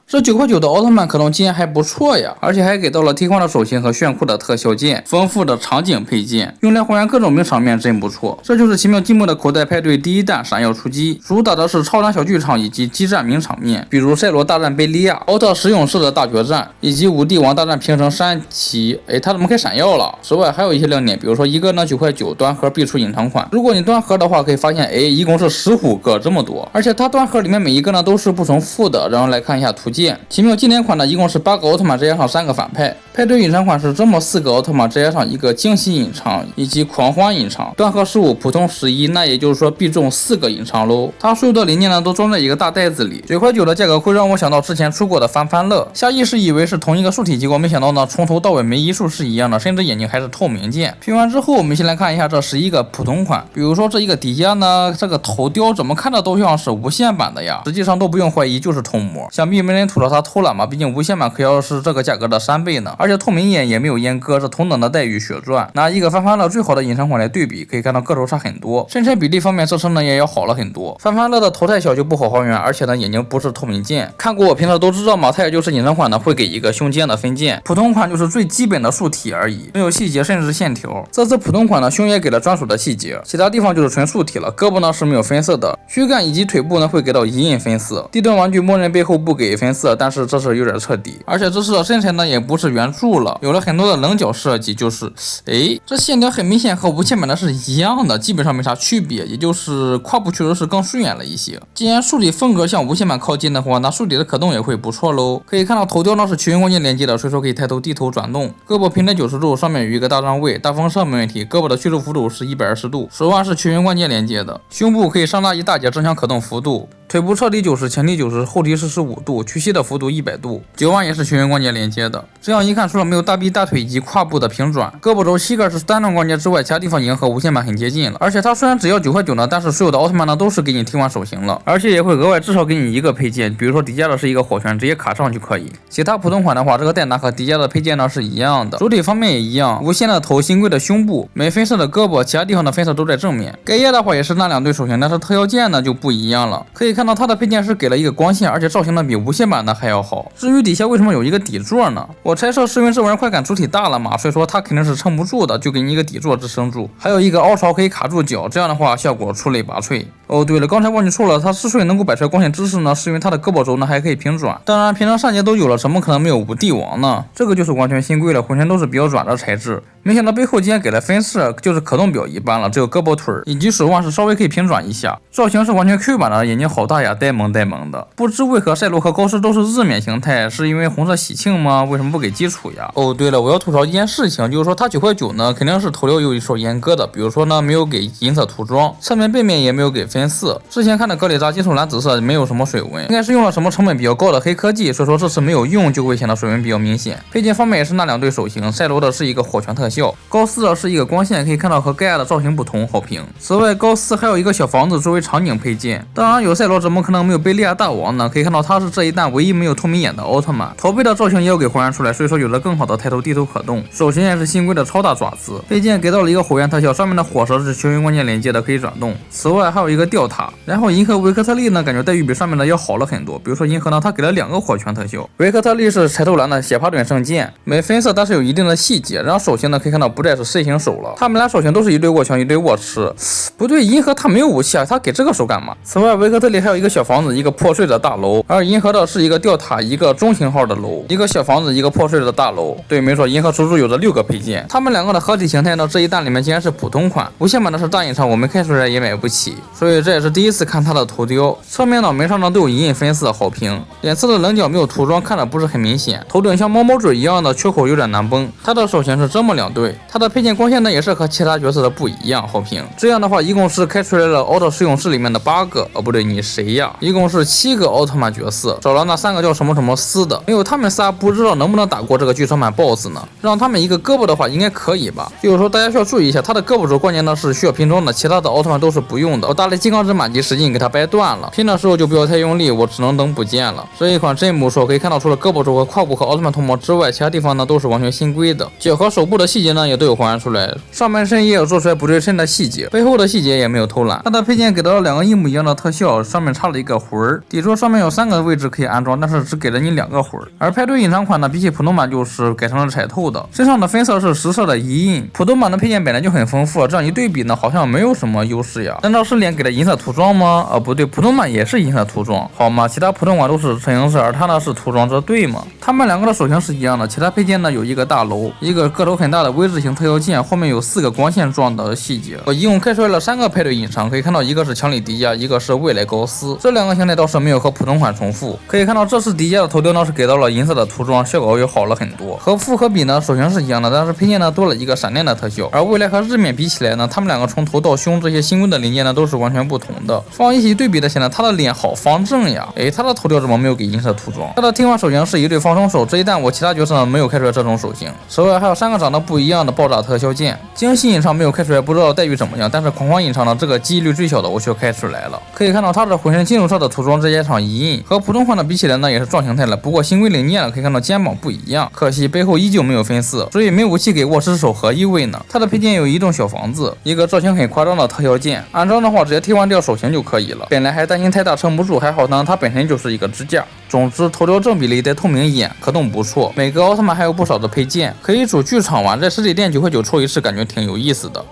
这9.9块的奥特曼可动竟然还不错呀，而且还给到了替换的手型和炫酷的特效件，丰富的场景配件，用来还原各种名场面真不错。这就是奇妙积木的口袋派对第一弹闪耀出击，主打的是超燃小剧场以及激战名场面，比如赛罗大战贝利亚、奥特十勇士的大决战，以及五帝王大战平成山崎。它怎么开闪耀了？此外还有一些亮点，比如说一个呢9.9块端盒必出隐藏款，如果你端盒的话，可以发现一共是15个，这么多，而且它端盒里面每一个呢都是不重复的。然后来看一下图鉴，奇妙经典款呢一共是8个奥特曼再加上3个反派，派对隐藏款是这么4个奥特曼再加上一个惊喜隐藏以及狂欢隐藏，端盒15，普通11，那也就是说必中4个隐藏喽。它所有的零件呢都装在一个大袋子里，9.9块的价格会让我想到之前出过的翻番乐，下意识以为是同一个树体，结果没想到呢从头到尾每一束是一样的，甚至眼睛还是透明件。拼完之后，我们先来看一下这11个普通款，比如说这一个底下呢，这个头雕怎么看着都像是无限版的呀，实际上都不用怀疑就是偷模，想必没人吐槽它偷懒嘛，毕竟无限版可要是这个价格的3倍呢，而且透明眼也没有阉割，是同等的待遇血钻。拿一个翻番乐最好的隐藏款来对比，可以看到个头差很多，身材比例方面这次呢也要好了很多。翻番乐的头太小就不好还原，而且呢眼睛不是透明件，看过我评测都知道嘛，它也就是隐藏款呢会给一个胸肩的分件，普通款就是最基本的竖体而已，没有细节甚至是线条。这次普通款呢胸也给了专属的细节，其他地方就是纯竖体了，胳膊呢是没有分色的，躯干以及腿部呢会给到一印分色，地盾玩具默认背后不给分色，但是这是有点彻底，而且这次的身材呢也不是圆柱了，有了很多的棱角设计，就是这线条很明显和无限版的是一样的，基本上没啥区别，也就是胯部确实是更顺眼了一些。既然竖体风格向无限版靠近的话，那竖体的可动也会不错喽。可以看到头雕呢是球形关节连接的，所以说可以抬头低头转动，胳膊平整90度，上面有一个大张位，大风车没问题，胳膊的屈度幅度是120度，手腕是球形关节连接的，胸部可以上大一大截正向可动幅度，腿部侧踢90，前踢90，后踢45度，屈膝的幅度100度，脚腕也是球形关节连接的。这样一看，除了没有大臂、大腿以及胯部的平转，胳膊肘、膝盖是单段关节之外，其他地方已经和无限版很接近了。而且它虽然只要9.9块呢，但是所有的奥特曼呢都是给你替换手型了，而且也会额外至少给你一个配件，比如说底下的是一个火拳，直接卡上就可以。其他普通款的话，这个戴拿和底下的配件呢是一样的，主体方面也一样，无限的头，新贵的胸部，没分色的胳膊，其他地方的分色都在正面。盖叶的话也是那2对手型，但是特效件呢就不一样了。可以看到它的配件是给了一个光线，而且造型呢比无限版的还要好。至于底下为什么有一个底座呢？我猜测是因为这玩意快感主体大了嘛，所以说它肯定是撑不住的，就给你一个底座支撑住，还有一个凹槽可以卡住脚，这样的话效果出类拔萃。对了，刚才忘记说了，它之所以能够摆出来光线姿势呢，是因为它的胳膊肘呢还可以平转。当然平常上节都有了，怎么可能没有五帝王呢？这个就是完全新贵了，浑身都是比较软的材质。没想到背后竟然给了分色，就是可动表一般了，只有胳膊腿以及手腕是稍微可以平转一下。造型是完全 Q 版的，眼睛好大呀，呆萌呆萌的。不知为何赛罗和高斯都是日冕形态，是因为红色喜庆吗？为什么不给基础呀？对了，我要吐槽一件事情，就是说它9.9块呢，肯定是头雕有一手阉割的，比如说呢没有给银色涂装，侧面背面也没有给分色。之前看的格里扎金属蓝紫色没有什么水纹，应该是用了什么成本比较高的黑科技，所以说这次没有用就会显得水纹比较明显。配件方面也是那2对手型，赛罗的是一个火拳特效，高斯的是一个光线，可以看到和盖亚的造型不同，好评。此外高斯还有一个小房子作为场景配件，当然有赛罗怎么可能没有贝利亚大王呢？可以看到他是这一弹唯一没有透明眼的奥特曼，头背的造型也要给还原出来，所以说有了更好的抬头低头可动，手型也是新规的超大爪子。配件给到了一个火焰特效，上面的火舌是球形关节连接的，可以转动。此外还有一个吊塔。然后银河维克特利呢，感觉待遇比上面的要好了很多，比如说银河呢，它给了2个火拳特效，维克特利是彩透蓝的血帕顿圣剑，没分色但是有一定的细节。然后手型呢可以看到不再是 C 型手了，他们俩手型都是一对握拳一对握持。不对，银河他没有武器啊，他给这个手干嘛？此外维克特利还有一个小房子，一个破碎的大楼，而银河的是一个吊塔，一个中型号的楼，一个小房子，一个破碎的大楼。对，没错，银河足足有着6个配件，他们2个的合体形态呢，这一弹里面竟然是普通款，无限版的是大隐藏，我们开出来也买不起，所以这也是第一次看他的头雕。侧面脑门上呢都有隐隐分色，好评。脸侧的棱角没有涂装，看着不是很明显，头顶像猫猫嘴一样的缺口有点难绷。他的手型是这么2对，他的配件光线呢也是和其他角色的不一样，好评。这样的话一共是开出来了奥特十勇士里面的8个，不对，你谁呀？一共是7个奥特曼角色，找了那3个叫什么什么斯的，没有他们仨不知道能不能打过这个剧场版 BOSS 呢？让他们一个胳膊的话应该可以吧？就是说大家需要注意一下，他的胳膊肘关节呢是需要拼装的，其他的奥特曼都是不用的。我打了金刚之满级使劲给他掰断了，拼的时候就不要太用力，我只能等补件了。这一款真不错，可以看到除了胳膊肘和胯部和奥特曼脱模之外，其他地方呢都是完全新规的，脚和手部的细节呢也都有还原出来，上半身也有做出来不对称的细节，背后的细节也没有偷懒。它的配件给到了2个一模一样的特效，上面面插了一个魂儿。底座上面有3个位置可以安装，但是只给了你2个魂儿。而派对隐藏款呢，比起普通版就是改成了彩透的，身上的分色是实色的一印。普通版的配件本来就很丰富，这样一对比呢，好像没有什么优势呀。难道是脸给了银色涂装吗？不对，普通版也是银色涂装，好吗？其他普通款都是橙色，而它呢是涂装，这对吗？他们2个的手型是一样的，其他配件呢有一个大楼，一个个头很大的 V 字形特效键，后面有4个光线状的细节。我一共开出来了3个派对隐藏，可以看到一个是强力迪迦，一个是未来高斯，这2个形态倒是没有和普通款重复。可以看到这次迪迦的头雕呢是给到了银色的涂装，效果又好了很多。和复刻比呢，手型是一样的，但是配件呢多了一个闪电的特效。而未来和日面比起来呢，他们2个从头到胸这些新规的零件呢都是完全不同的。放一起对比的显得他的脸好方正呀，他的头雕怎么没有给银色涂装？他的替换手型是一对放松手，这一弹我其他角色呢没有开出来这种手型。手外还有3个长得不一样的爆炸特效键。惊喜隐藏没有开出来，不知道待遇怎么样，但是狂欢隐藏呢，这个几率最小的我却开出来了。可以看到他的浑身金属色的涂装，再加上一印，和普通款的比起来呢也是撞形态了，不过新规零件了，可以看到肩膀不一样，可惜背后依旧没有分色，所以没武器给握持手和一位呢。他的配件有一栋小房子，一个造型很夸张的特效键，安装的话直接替换掉手型就可以了。本来还担心太大撑不住，还好呢，它本身就是一个支架。总之头雕正比例带透明眼，可动不错。每个奥特曼还有不少的配件，可以组剧场玩，在实体店9.9抽一次，感觉挺有意思的。